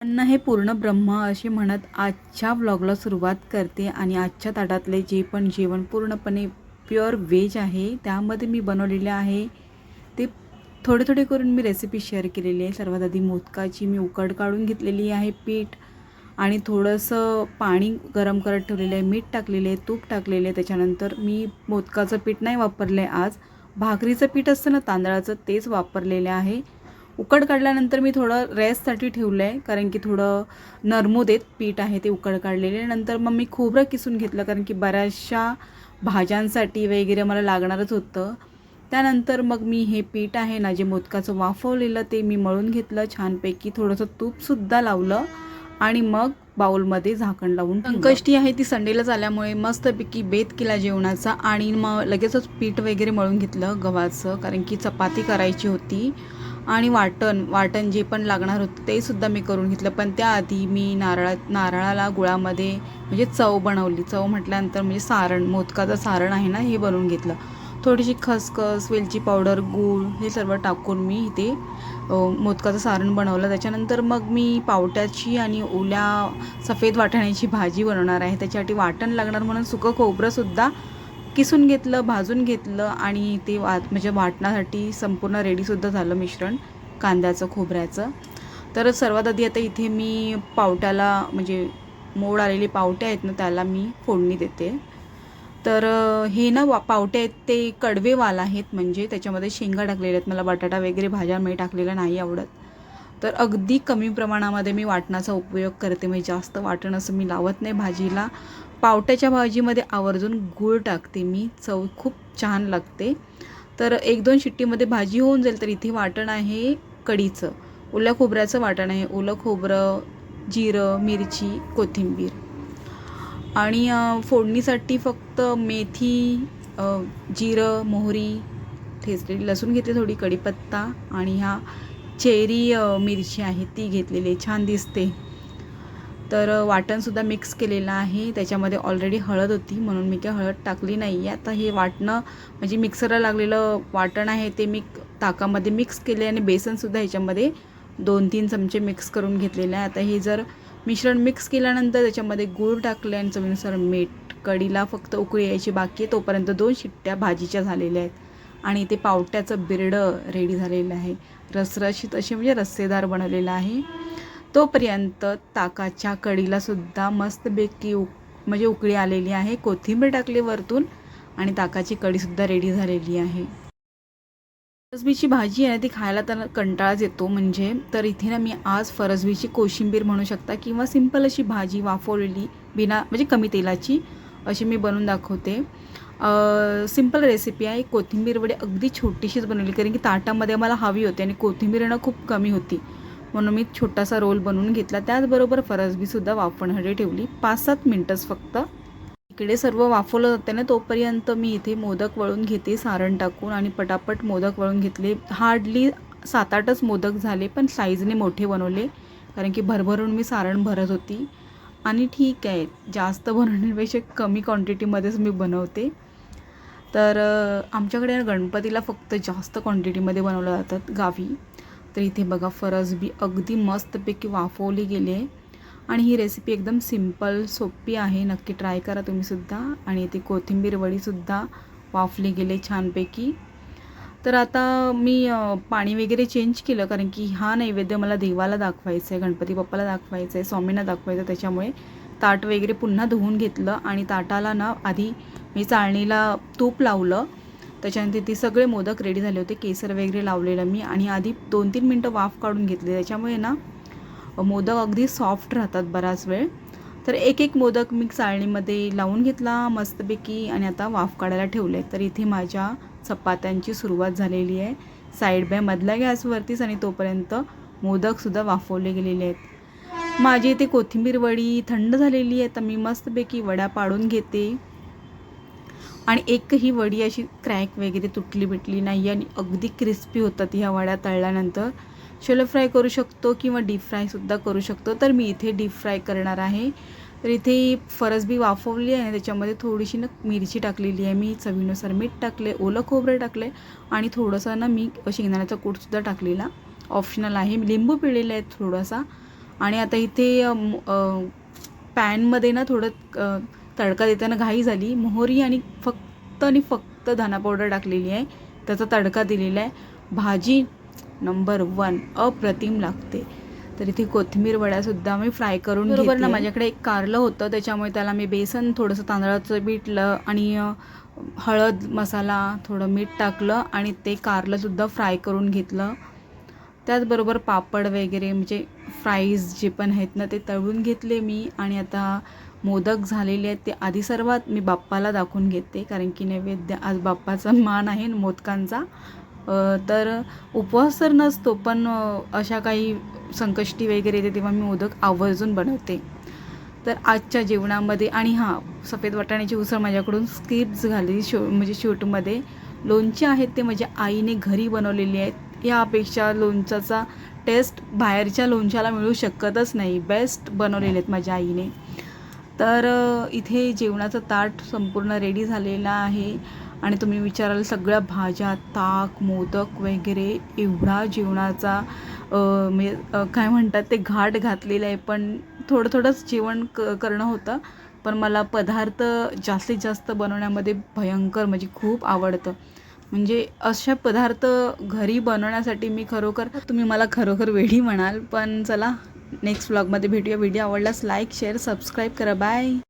अन्न हे पूर्ण ब्रह्म असे म्हणत आजच्या व्लॉगला सुरुवात करते. आणि आजच्या ताटातले जे पण जेवण पूर्णपणे प्युअर व्हेज आहे. त्यामध्ये मी बनवलेले आहे ते थोडे थोडे करून मी रेसिपी शेअर केलेली आहे. सर्वात आधी मोदकाची मी उकड काढून घेतलेली आहे पीठ, आणि थोडंसं पाणी गरम करत ठेवलेलं आहे, मीठ टाकलेले आहे, तूप टाकलेले आहे. त्याच्यानंतर मी मोदकाचं पीठ नाही वापरलं आहे, आज भाकरीचं पीठ असतं ना तांदळाचं तेच वापरलेलं आहे. उकड काढल्यानंतर मी थोडं रेस्टसाठी ठेवलं आहे, कारण की थोडं नरमू पीठ आहे ते उकड काढलेले. नंतर मग मी खोबरं किसून घेतलं, कारण की बऱ्याचशा भाज्यांसाठी वगैरे मला लागणारच होतं. त्यानंतर मग मी हे पीठ आहे ना जे मोदकाचं वाफवलेलं ते मी मळून घेतलं छानपैकी. थोडंसं तूपसुद्धा लावलं आणि मग बाउलमध्ये झाकण लावून संकष्टी आहे ती संडेलाच आल्यामुळे मस्तपैकी बेत केला जेवणाचा. आणि मग लगेचच पीठ वगैरे मळून घेतलं गव्हाचं, कारण की चपाती करायची होती. आणि वाटण जे पण लागणार होतं ते सुद्धा मी करून घेतलं. पण त्याआधी मी नारळाला गुळामध्ये म्हणजे चव बनवली. चव म्हटल्यानंतर म्हणजे सारण, मोदकाचं सारण आहे ना हे बनवून घेतलं. थोडीशी खसखस, वेलची पावडर, गूळ हे सर्व टाकून मी इथे मोदकाचं सारण बनवलं. त्याच्यानंतर मग मी पावट्याची आणि ओल्या सफेद वाटाण्याची भाजी बनवणार आहे. त्याच्यासाठी वाटण लागणार म्हणून सुकं खोबरंसुद्धा किसून घेतलं, भाजून घेतलं. आणि ते म्हणजे वाटण्यासाठी संपूर्ण रेडीसुद्धा झालं मिश्रण कांद्याचं, खोबऱ्याचं. तर सर्वात आधी आता इथे मी पावट्याला म्हणजे मोड आलेले पावटे आहेत ना त्याला मी फोडणी देते. तर हे ना पावटे आहेत ते कडवे वाल आहेत, म्हणजे त्याच्यामध्ये शेंगा टाकलेल्या आहेत. मला बटाटा वगैरे भाज्या मी टाकलेल्या नाही आवडत. तर अगदी कमी प्रमाणामध्ये मी वाटणाचा उपयोग करते, म्हणजे जास्त वाटण असं मी लावत नाही भाजीला. पावट्याच्या भाजीमध्ये आवर्जून गूळ टाकते मी, चव खूप छान लागते. तर 1-2 शिट्टीमध्ये भाजी होऊन जाईल. तर इथे वाटण आहे कढीचं, ओल्या खोबऱ्याचं वाटण आहे. ओलं खोबरं, जिरं, मिरची, कोथिंबीर. आणि फोडणीसाठी फक्त मेथी, जिरं, मोहरी, ठेचलेली लसूण घेतली, थोडी कढीपत्ता, आणि ह्या चेरी मिरची आहे ती घेतलेली, छान दिसते. तर वाटणसुद्धा मिक्स केलेलं आहे. त्याच्यामध्ये ऑलरेडी हळद होती म्हणून मी काय हळद टाकली नाही आहे. आता हे वाटणं म्हणजे मिक्सरला लागलेलं वाटण आहे ते मी ताकामध्ये मिक्स केले, आणि बेसनसुद्धा ह्याच्यामध्ये 2-3 चमचे मिक्स करून घेतलेलं आहे. आता हे जर मिश्रण मिक्स केल्यानंतर त्याच्यामध्ये गूळ टाकले आणि चवीनुसार मीठ. कढीला फक्त उकळी यायची बाकी आहे, तोपर्यंत 2 शिट्ट्या भाजीच्या झालेल्या आहेत. आणि ते पावट्याचं बिरडं रेडी झालेलं आहे, रसरशीत असे म्हणजे रस्सेदार बनवलेलं आहे. तोपर्यंत ताकाच्या कढीलासुद्धा मस्तपैकी म्हणजे उकळी आलेली आहे. कोथिंबीर टाकली वरतून, आणि ताकाची कढीसुद्धा रेडी झालेली आहे. फरसबीची भाजी आहे ना ती खायला तर कंटाळाच येतो म्हणजे. तर इथे ना मी आज फरसबीची कोशिंबीर म्हणू शकता, किंवा सिंपल अशी भाजी वाफवलेली बिना म्हणजे कमी तेलाची अशी मी बनवून दाखवते. सिंपल रेसिपी आहे. कोथिंबीर वडी अगदी छोटीशीच बनवली, कारण की ताटामध्ये मला हवी होती आणि कोथिंबीर ना खूप कमी होती, म्हणून मी छोटासा रोल बनवून घेतला. त्याचबरोबर फरसबीसुद्धा वाफवण्यासाठी ठेवली 5-7 मिनटंच फक्त. इकडे सर्व वाफवलं जाते ना तोपर्यंत मी इथे मोदक वळून घेते सारण टाकून, आणि पटापट मोदक वळून घेतले. हार्डली 7-8च मोदक झाले, पण साईजने मोठे बनवले, कारण की भरभरून मी सारण भरत होती. आणि ठीक आहे, जास्त बनवण्यापेक्षा कमी क्वांटिटीमध्येच मी बनवते. तर आमच्याकडे गणपतीला फक्त जास्त क्वांटिटीमध्ये बनवलं जातात गावी. तर इथे बघा फरसबी अगदी मस्तपैकी वाफवली गेली आहे. आणि ही रेसिपी एकदम सिंपल सोपी आहे, नक्की ट्राय करा तुम्हीसुद्धा. आणि ती कोथिंबीर वडीसुद्धा वाफली गेले छानपैकी. तर आता मी पाणी वगैरे चेंज केलं, कारण की हा नैवेद्य मला देवाला दाखवायचा आहे, गणपती बाप्पाला दाखवायचा आहे, स्वामींना दाखवायचं आहे. त्याच्यामुळे ताट वगैरे पुन्हा धुवून घेतलं, आणि ताटाला ना आधी मी चाळणीला तूप लावलं. त्याच्यानंतर ती सगळे मोदक रेडी झाले होते, केसर वगैरे लावलेलं मी, आणि आधी 2-3 मिनटं वाफ काढून घेतली. त्याच्यामुळे ना मोदक अगदी सॉफ्ट राहतात बराच वेळ. तर एक मोदक मी चाळणीमध्ये लावून घेतला मस्तपैकी, आणि आता वाफ काढायला ठेवले. तर इथे माझ्या चपात्यांची सुरुवात झालेली आहे साईड बाय मधल्या गॅसवरतीच, आणि तोपर्यंत मोदकसुद्धा वाफवले गेलेले आहेत. माझी इथे कोथिंबीर वडी थंड झालेली आहे, तर मी मस्तपैकी वड्या पाडून घेते. आणि एकही वडी अशी क्रॅक वगैरे तुटली बिटली नाही, आणि अगदी क्रिस्पी होतात ह्या वड्या तळल्यानंतर. शॅलो फ्राय करू शकतो किंवा डीप फ्रायसुद्धा करू शकतो, तर मी इथे डीप फ्राय करणार आहे. तर इथे फरसबी वाफवली आहे, त्याच्यामध्ये थोडीशी ना मिरची टाकलेली आहे मी, चवीनुसार मीठ टाकले, ओलं खोबरं टाकले, आणि थोडंसं ना मी शेंगदाण्याचा कूटसुद्धा टाकलेला, ऑप्शनल आहे. लिंबू पिळलेला आहे थोडासा, आणि आता इथे पॅनमध्ये ना थोडं तडका देताना घाई झाली. मोहरी आणि फक्त धना पावडर टाकलेली आहे, त्याचा तडका दिलेला आहे. भाजी नंबर 1 अप्रतिम लागते. तर इथे कोथिंबीर वड्यासुद्धा मी फ्राय करून बरोबर ना. माझ्याकडे एक कारलं होतं, त्याच्यामुळे त्याला मी बेसन, थोडंसं तांदळाचं पीठ आणि हळद, मसाला, थोडं मीठ टाकलं आणि ते कारलंसुद्धा फ्राय करून घेतलं. त्याचबरोबर पापड वगैरे म्हणजे फ्राईज जे पण आहेत ना ते तळून घेतले मी. आणि आता मोदक झालेले आहेत ते आधी सर्वात मी बाप्पाला दाखवून घेते, कारण की नैवेद्य आज बाप्पाचा मान आहे मोदकांचा. तर उपवास तर नसतो, पण अशा काही संकष्टी वगैरे येते तेव्हा मी मोदक आवर्जून बनवते. तर आजच्या जेवणामध्ये आणि सफेद वाटाण्याची उसळ माझ्याकडून स्किप झाली म्हणजे शूटमध्ये. लोणचे आहेत ते माझ्या आईने घरी बनवलेले आहेत. यापेक्षा लोणच्याचा टेस्ट बाहेरच्या लोणच्याला मिळू शकतच नाही. बेस्ट बनवलेले आहेत माझ्या आईने. तर इथे जेवणाचं ताट संपूर्ण रेडी झालेलं आहे. आणि तुम्ही विचाराल सगळ्या भाज्या, ताक, मोदक वगैरे एवढा जेवणाचा काय म्हणतात ते घाट घातलेलं आहे. पण थोडंच जेवण करणं होतं, पण मला पदार्थ जास्तीत जास्त बनवण्यामध्ये भयंकर म्हणजे खूप आवडतं. म्हणजे अशा पदार्थ घरी बनवण्यासाठी मी तुम्ही मला खरोखर वेडी म्हणाल. पण चला, नेक्स्ट व्लॉगमध्ये भेटूया. व्हिडिओ आवडल्यास लाईक, शेअर, सबस्क्राईब करा. बाय.